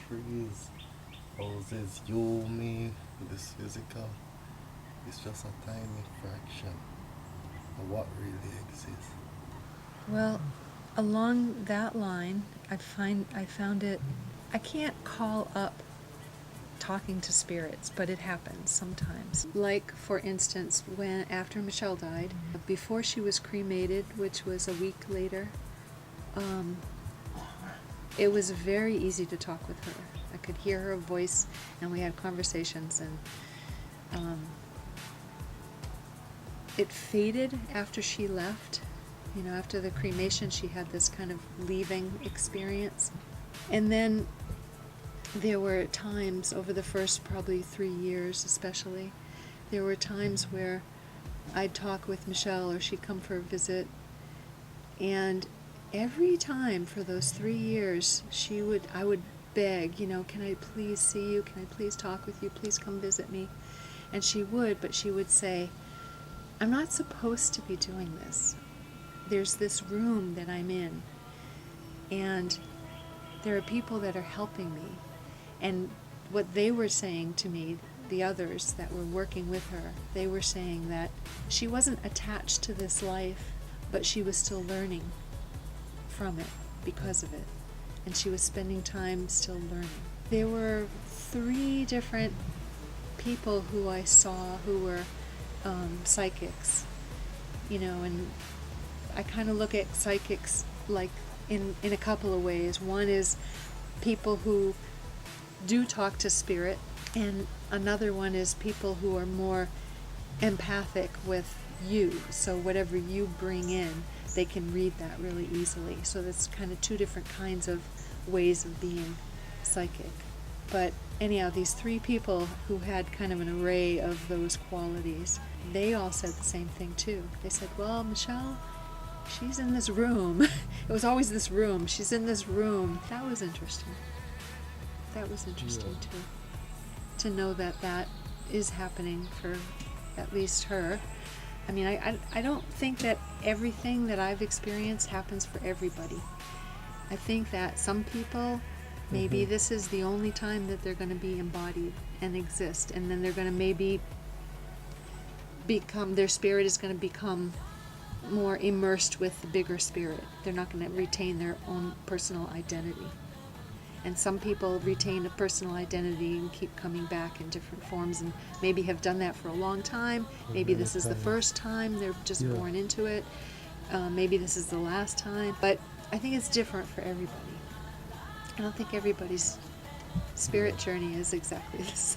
trees, houses, you, me, this physical. It's just a tiny fraction of what really exists. Well, along that line, I found it. I can't call up talking to spirits, but it happens sometimes. Like, for instance, when after Michelle died, before she was cremated, which was a week later, it was very easy to talk with her. I could hear her voice, and we had conversations, and it faded after she left. You know, after the cremation, she had this kind of leaving experience. And then there were times over the first probably 3 years especially, there were times where I'd talk with Michelle or she'd come for a visit, and every time for those 3 years I would beg, you know, can I please see you, can I please talk with you, please come visit me. And she would, but she would say, I'm not supposed to be doing this. There's this room that I'm in, and there are people that are helping me. And what they were saying to me, the others that were working with her, they were saying that she wasn't attached to this life, but she was still learning from it because of it. And she was spending time still learning. There were 3 different people who I saw who were psychics, you know, and I kind of look at psychics like in a couple of ways. One is people who do talk to spirit, and another one is people who are more empathic with you. So whatever you bring in, they can read that really easily. So that's kind of 2 different kinds of ways of being psychic. But anyhow, these 3 people who had kind of an array of those qualities, they all said the same thing too. They said, well, Michelle, she's in this room. It was always this room. She's in this room. That was interesting. That was interesting too. To know that that is happening for at least her. I mean, I don't think that everything that I've experienced happens for everybody. I think that some people, maybe this is the only time that they're going to be embodied and exist, and then they're going to maybe become, their spirit is going to become more immersed with the bigger spirit. They're not going to retain their own personal identity. And some people retain a personal identity and keep coming back in different forms, and maybe have done that for a long time. Maybe this is the first time they're just born into it. Maybe this is the last time. But I think it's different for everybody. I don't think everybody's spirit journey is exactly the same.